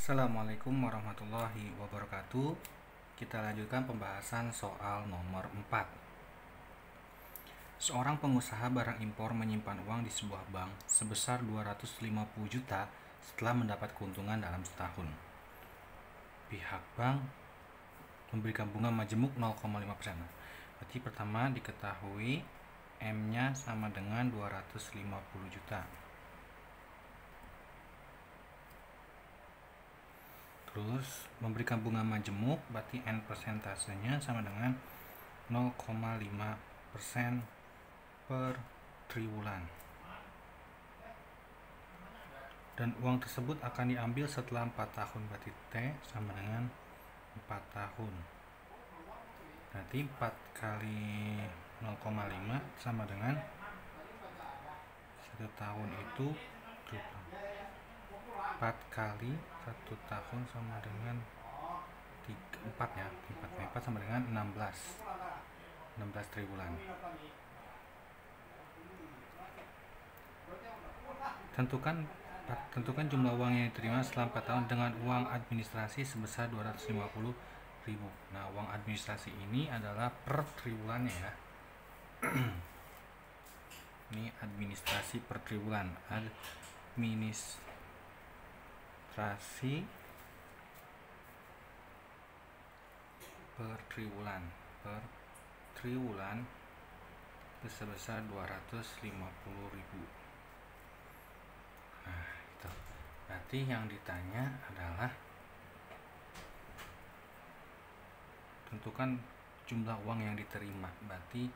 Assalamualaikum warahmatullahi wabarakatuh. Kita lanjutkan pembahasan soal nomor 4. Seorang pengusaha barang impor menyimpan uang di sebuah bank sebesar 250 juta setelah mendapat keuntungan dalam setahun. Pihak bank memberikan bunga majemuk 0,5%. Berarti pertama diketahui M-nya sama dengan 250 juta. Terus memberikan bunga majemuk, berarti N persentasenya sama dengan 0,5% per triwulan. Dan uang tersebut akan diambil setelah 4 tahun, berarti T sama dengan 4 tahun. Berarti 4 kali 0,5 sama dengan 1 tahun itu 4 kali 1 tahun sama dengan 4 ya, 4 sama dengan 16 triwulan. Tentukan jumlah uang yang diterima setelah 4 tahun dengan uang administrasi sebesar 250.000. Nah, uang administrasi ini adalah per triwulannya ya. Ini administrasi per triwulan. Administrasi per triwulan itu sebesar 250.000. Nah, itu. Berarti yang ditanya adalah tentukan jumlah uang yang diterima. Berarti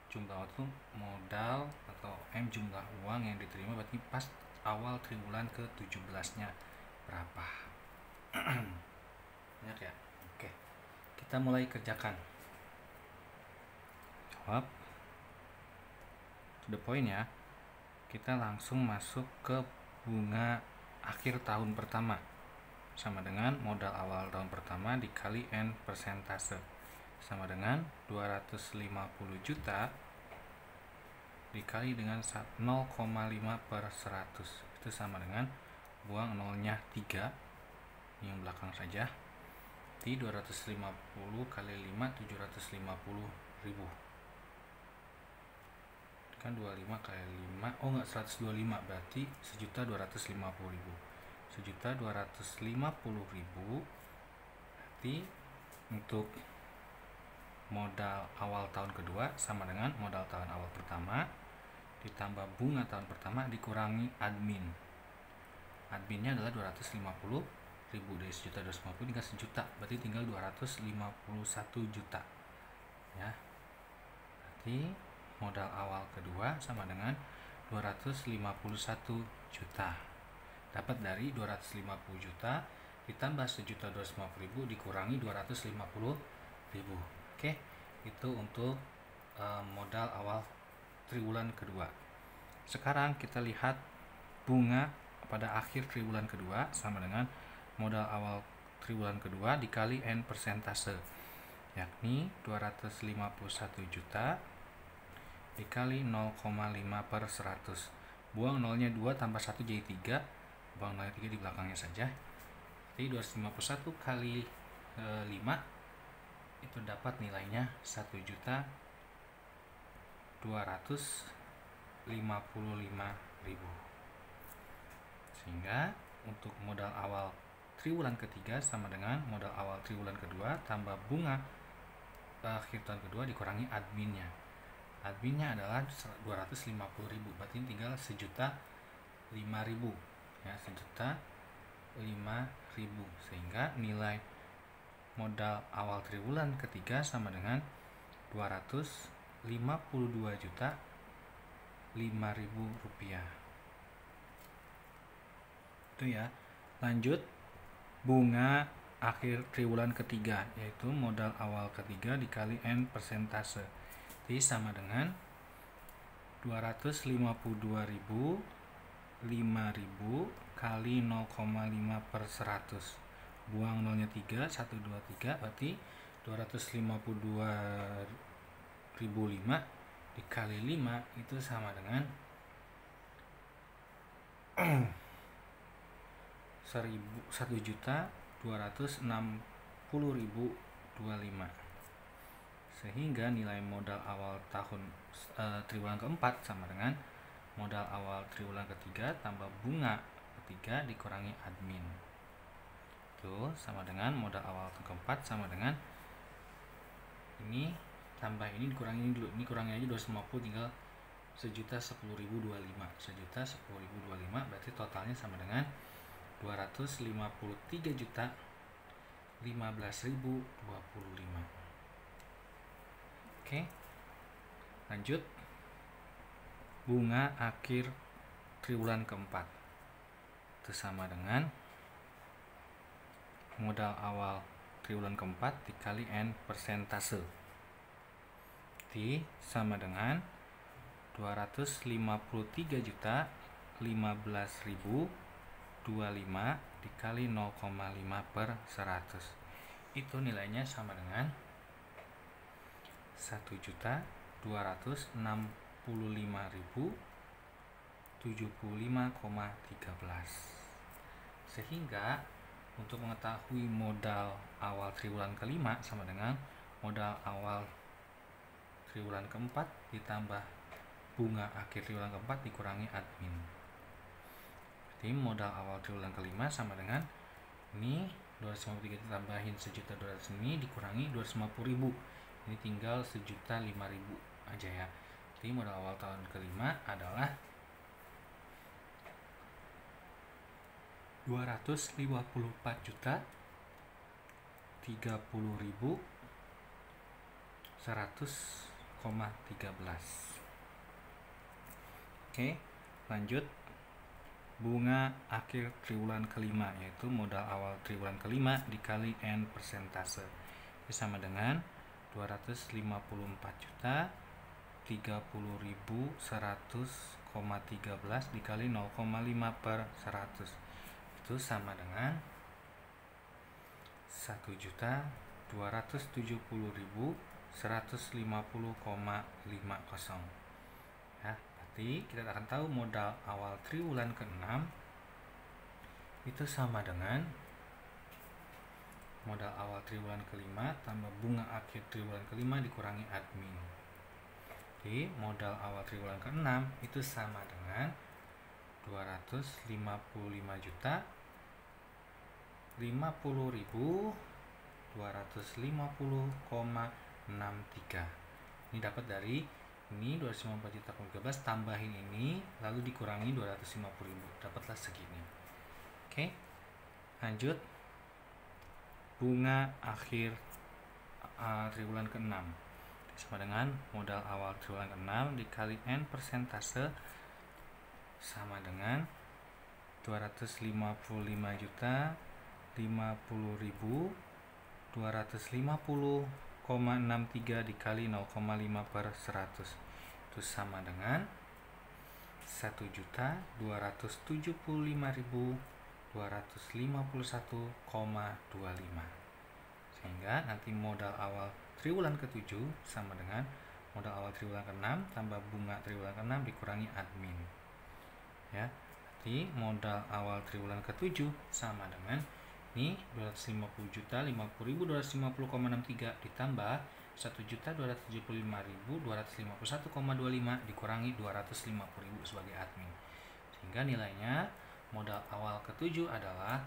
jumlah itu modal atau M jumlah uang yang diterima, berarti pas awal triwulan ke-17-nya berapa. Banyak ya. Oke, kita mulai kerjakan. Jawab to the point ya. Kita langsung masuk ke bunga akhir tahun pertama sama dengan modal awal tahun pertama dikali N persentase sama dengan 250 juta dikali dengan 0,5 per 100, itu sama dengan buang nolnya 3, yang belakang saja, di 250 kali 5 750.000 kan 25 kali 5, oh enggak, 125, berarti 1.250.000. 1.250.000 berarti untuk modal awal tahun kedua sama dengan modal tahun awal pertama ditambah bunga tahun pertama dikurangi adminnya adalah 250.000, dari 1.250 tinggal 1 juta, berarti tinggal 251 juta ya. Berarti modal awal kedua sama dengan 251 juta, dapat dari 250 juta ditambah 1.250.000 dikurangi 250.000. Oke, itu untuk modal awal triwulan kedua. Sekarang kita lihat bunga pada akhir triwulan kedua sama dengan modal awal triwulan kedua dikali N persentase, yakni 251 juta dikali 0,5 per 100. Buang nolnya 2 tambah 1 jadi 3, buang nolnya 3 di belakangnya saja. Jadi 251 kali 5 itu dapat nilainya 1.255.000. Sehingga untuk modal awal triwulan ketiga sama dengan modal awal triwulan kedua tambah bunga akhir tahun kedua dikurangi adminnya. Adminnya adalah 250.000, berarti tinggal 1.005.000 ya, 1.005.000, sehingga nilai modal awal triwulan ketiga sama dengan 252.005.000 rupiah. Itu ya. Lanjut bunga akhir triwulan ketiga, yaitu modal awal ketiga dikali N persentase, jadi sama dengan 252.000 kali 0,5 per 100, buang nolnya 3, 1, 2, 3, berarti 252.005 dikali 5 itu sama dengan 1.260.025, sehingga nilai modal awal triwulan keempat sama dengan modal awal triwulan ketiga tambah bunga ketiga dikurangi admin. Itu sama dengan modal awal keempat sama dengan ini tambah ini dikurangi ini dulu, ini kurangi aja 250 tinggal 1.010.025. 1.010.025 berarti totalnya sama dengan 253.015.025. Oke, lanjut. Bunga akhir triwulan keempat itu sama dengan modal awal triwulan keempat dikali N persentase, sama dengan 253.015.025 dikali 0,5/100. Itu nilainya sama dengan 1.265.075,13. Sehingga untuk mengetahui modal awal triwulan kelima sama dengan modal awal triwulan keempat ditambah bunga akhir triwulan keempat dikurangi admin. Jadi modal awal triwulan kelima sama dengan ini 253 ditambahin 1.200 ini dikurangi 250.000, ini tinggal 1.005.000 aja ya. Jadi modal awal tahun kelima adalah 254.030.100,13. Oke, lanjut. Bunga akhir triwulan kelima yaitu modal awal triwulan kelima dikali N persentase, itu sama dengan 254.030.100,13 dikali 0,5/100, itu sama dengan 1.270.150,50. Ya, berarti kita akan tahu modal awal triwulan ke-6 itu sama dengan modal awal triwulan kelima tambah bunga akhir triwulan kelima dikurangi admin. Jadi modal awal triwulan ke-6 itu sama dengan 255.050.250,63. Ini dapat dari ini 254.013 tambahin ini lalu dikurangi 250.000, dapatlah segini. Oke, lanjut. Bunga akhir triwulan ke-6 sama dengan modal awal triwulan ke-6 dikali N persentase sama dengan 255.050.250,63 dikali 0,5/100, itu sama dengan 1.275.251,25. Sehingga nanti modal awal triwulan ke-7 sama dengan modal awal triwulan ke-6 tambah bunga triwulan ke-6 dikurangi admin. Ya, berarti modal awal triwulan ke-7 sama dengan ini 250.050.250,63 ditambah 1.275.251,25 dikurangi 250.000 sebagai admin. Sehingga nilainya modal awal ke-7 adalah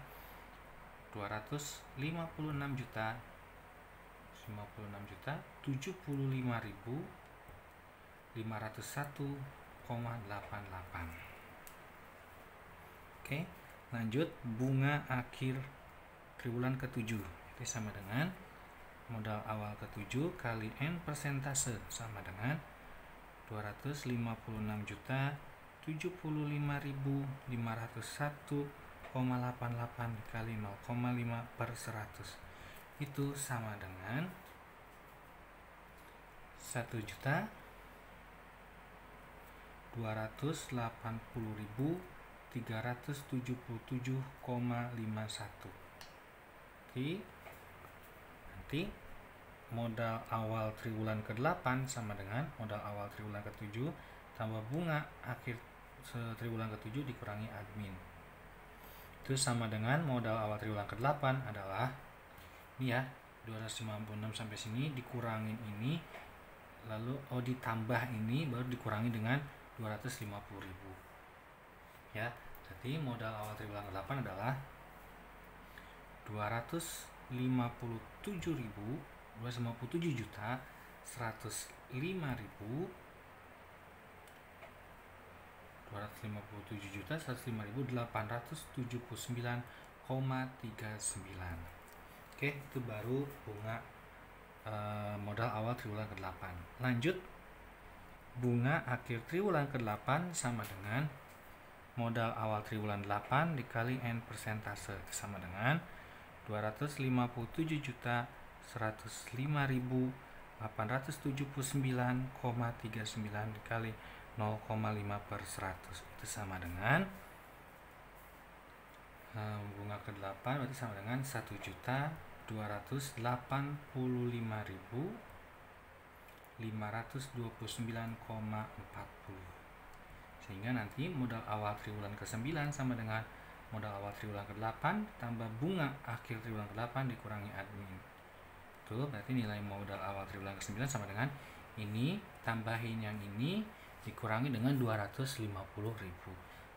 256.075.501,88. Oke, lanjut. Bunga akhir triwulan ke-7 itu sama dengan modal awal ke-7 kali N persentase sama dengan 255.075.501,88 dikali 0,5/100, itu sama dengan 1.280.377,51. Nanti modal awal triwulan ke-8 sama dengan modal awal triwulan ke-7 tambah bunga akhir triwulan ke-7 dikurangi admin, itu itu sama dengan modal awal triwulan ke-8 adalah ini ya, 256 sampai sini dikurangin ini, lalu ditambah ini baru dikurangi dengan 250.000 ya. Jadi modal awal triwulan ke-8 adalah 257 juta 105.879,39. Oke, itu baru bunga modal awal triwulan ke-8. Lanjut, bunga akhir triwulan ke-8 sama dengan modal awal triwulan 8 dikali N persentase, sama dengan 257.105.879,39 dikali 0,5/100. Itu sama dengan bunga ke-8 berarti sama dengan 1.285.529,40. Sehingga nanti modal awal triwulan ke-9 sama dengan modal awal triwulan ke-8 tambah bunga akhir triwulan ke-8 dikurangi admin. Itu berarti nilai modal awal triwulan ke-9 sama dengan ini tambahin yang ini dikurangi dengan 250.000.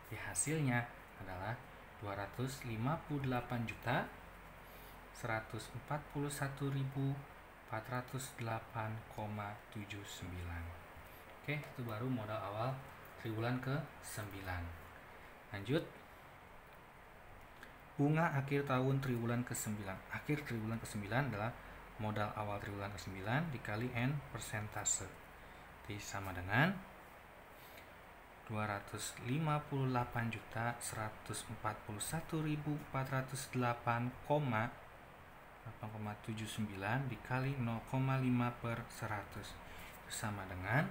Jadi hasilnya adalah 258.441.408,79. Oke, itu baru modal awal triwulan ke-9. Lanjut, bunga akhir tahun triwulan ke-9. Akhir triwulan ke-9 adalah modal awal triwulan ke-9 dikali N persentase. Jadi sama dengan 258.141.408,79 dikali 0,5/100 sama dengan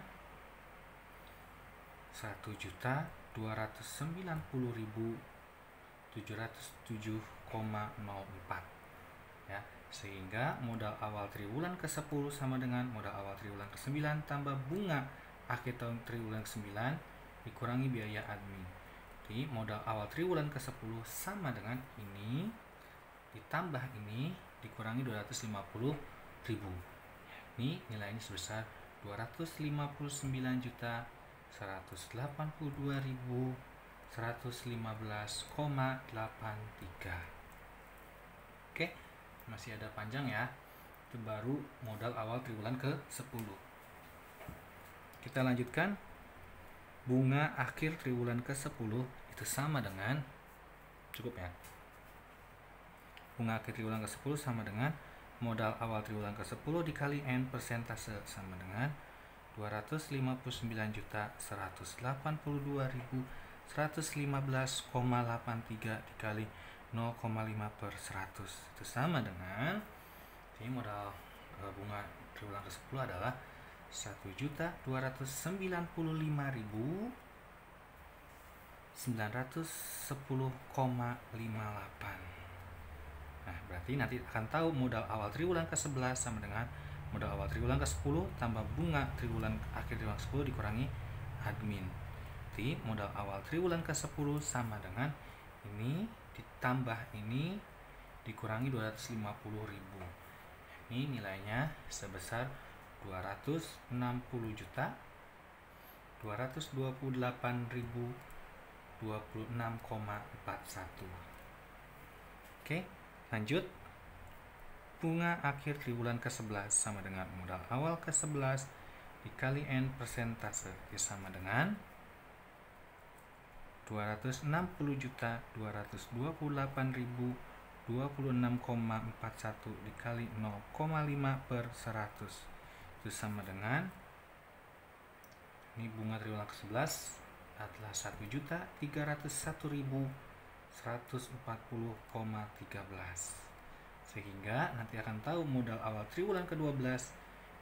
1.290.707,04 ya. Sehingga modal awal triwulan ke-10 sama dengan modal awal triwulan ke-9 tambah bunga akhir tahun triwulan ke-9 dikurangi biaya admin. Jadi modal awal triwulan ke-10 sama dengan ini ditambah ini dikurangi 250.000. Ini nilainya sebesar 259.182.115,83. Oke, masih ada panjang ya. Itu baru modal awal triwulan ke-10. Kita lanjutkan. Bunga akhir triwulan ke-10 itu sama dengan, cukup ya, bunga akhir triwulan ke-10 sama dengan modal awal triwulan ke-10 dikali N persentase, sama dengan 259.182.115,83 dikali 0,5/100. Itu sama dengan, ini modal bunga triwulan ke-10 adalah 1.299.910,58. Nah, berarti nanti akan tahu modal awal triwulan ke-11 sama dengan modal awal triwulan ke-10 tambah bunga triwulan akhir triwulan ke-10 dikurangi admin. Jadi modal awal triwulan ke-10 sama dengan ini ditambah ini dikurangi 250.000. Ini nilainya sebesar 260.228.026,41. Oke, lanjut. Bunga akhir triwulan ke-11 sama dengan modal awal ke-11 dikali N persentase, sama dengan 260.228.026,41 dikali 0,5/100. Itu sama dengan, ini bunga triwulan ke-11 adalah 1.301.140,13. Sehingga nanti akan tahu modal awal triwulan ke-12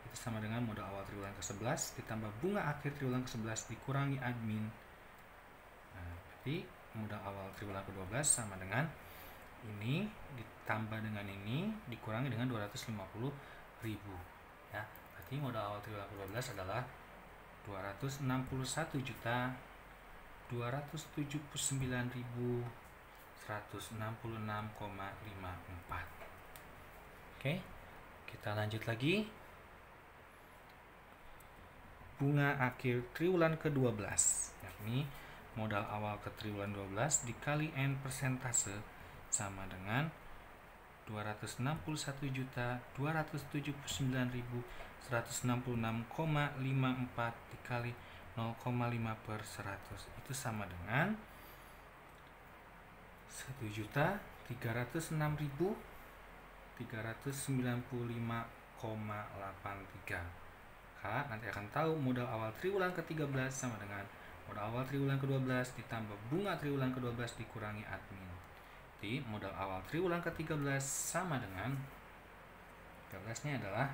itu sama dengan modal awal triwulan ke-11 ditambah bunga akhir triwulan ke-11 dikurangi admin. Nah, berarti modal awal triwulan ke-12 sama dengan ini ditambah dengan ini dikurangi dengan 250.000 ya. Berarti modal awal triwulan ke-12 adalah 261.279.910,13. 166,54. Oke, kita lanjut lagi. Bunga akhir triwulan ke-12, yakni modal awal ke triwulan 12 dikali N persentase sama dengan 261.279.166,54 dikali 0,5 per 100. Itu sama dengan 1.306.395,83. Nanti akan tahu modal awal triwulan ke-13 sama dengan modal awal triwulan ke-12 ditambah bunga triwulan ke-12 dikurangi admin. Jadi modal awal triwulan ke-13 sama dengan 13 nya adalah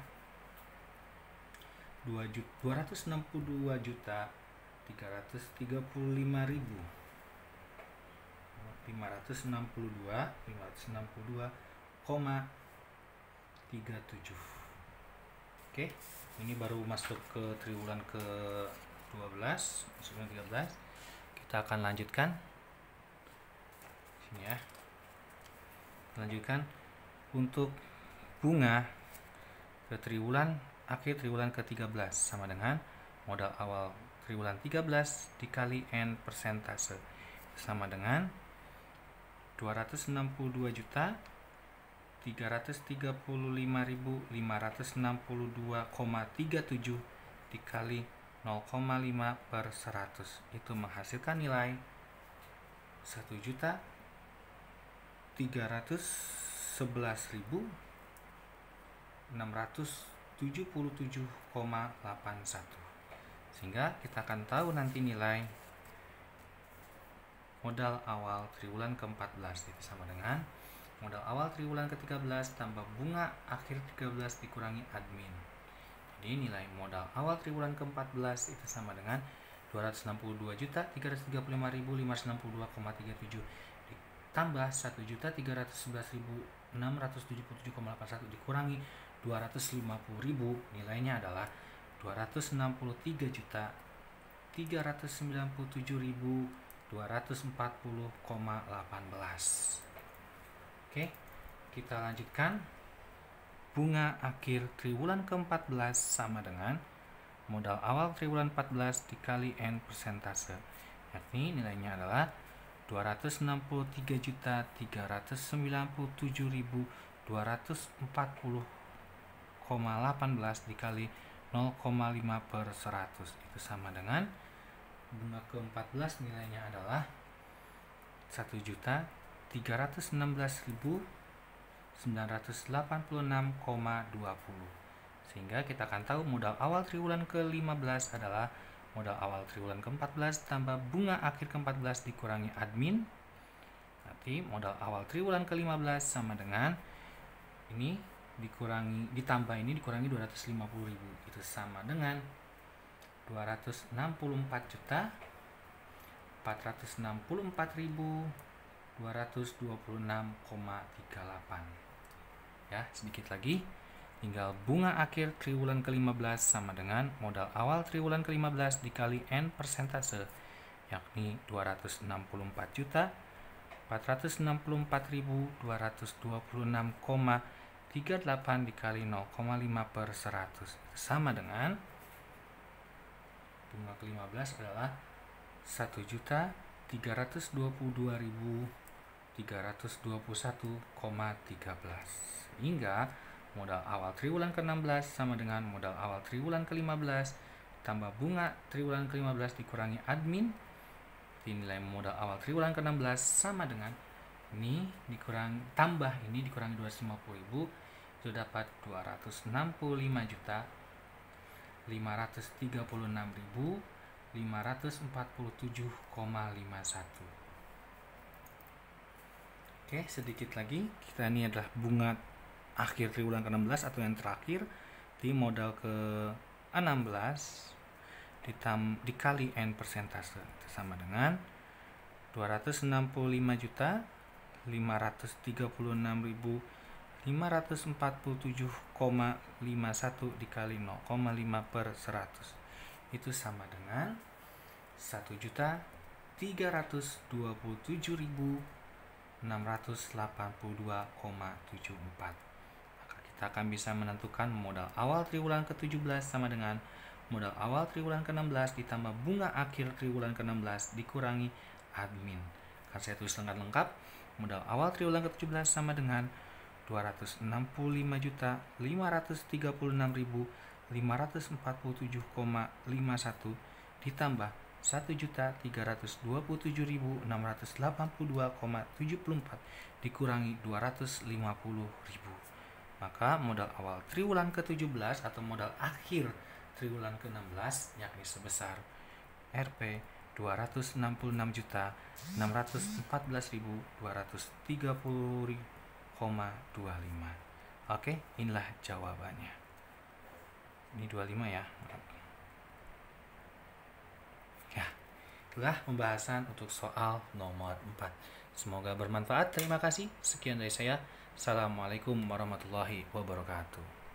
262.562,37. Oke, ini baru masuk ke triwulan ke-12, masuk ke 13. Kita akan lanjutkan sini ya. Lanjutkan untuk bunga ke triwulan akhir triwulan ke-13 sama dengan modal awal triwulan 13 dikali N persentase sama dengan 265.335.562,37 dikali 0,5 per 100. Itu menghasilkan nilai 1.311.677,81. Sehingga kita akan tahu nanti nilai modal awal triwulan ke-14 itu sama dengan modal awal triwulan ke-13 tambah bunga akhir 13 dikurangi admin. Jadi nilai modal awal triwulan ke-14 itu sama dengan 262.335.562,37 ditambah 1.311.677,81 dikurangi 250.000, nilainya adalah 263.397.240,18. Oke, kita lanjutkan. Bunga akhir triwulan ke-14 sama dengan modal awal triwulan 14 dikali N persentase, yakni nilainya adalah 263.397.240,18 dikali 0,5 per 100. Itu sama dengan bunga ke-14 nilainya adalah 1.316.986,20. Sehingga kita akan tahu modal awal triwulan ke-15 adalah modal awal triwulan ke-14 tambah bunga akhir ke-14 dikurangi admin. Nanti modal awal triwulan ke-15 sama dengan ini dikurangi ditambah ini dikurangi 250.000. Itu sama dengan 264.464.226,38. Ya, sedikit lagi. Tinggal bunga akhir triwulan ke-15 sama dengan modal awal triwulan ke-15 dikali N persentase, yakni 264.464.226,38 dikali 0,5 per 100. Sama dengan bunga ke-15 adalah 1.322.321,13. Hingga modal awal triwulan ke-16 sama dengan modal awal triwulan ke-15 tambah bunga triwulan ke-15 dikurangi admin. Nilai modal awal triwulan ke-16 sama dengan ini tambah ini dikurangi 250.000, itu dapat 265.536.547,51. Oke, sedikit lagi. Kita ini adalah bunga akhir triwulan ke-16 atau yang terakhir di modal ke-16 dikali N persentase sama dengan 265.536.547,51 dikali 0,5 per 100. Itu sama dengan 1.327.226,38. Maka kita akan bisa menentukan modal awal triwulan ke-17 sama dengan modal awal triwulan ke-16 ditambah bunga akhir triwulan ke-16 dikurangi admin. Akan saya tulis lengkap. Modal awal triwulan ke-17 sama dengan 265.536.547,51 ditambah 1.327.682,74 dikurangi 250.000. Maka modal awal triwulan ke-17 atau modal akhir triwulan ke-16 yakni sebesar Rp 266.614.230,25. Oke, inilah jawabannya. Ini 25 ya. Ya, itulah pembahasan untuk soal nomor 4. Semoga bermanfaat. Terima kasih. Sekian dari saya. Assalamualaikum warahmatullahi wabarakatuh.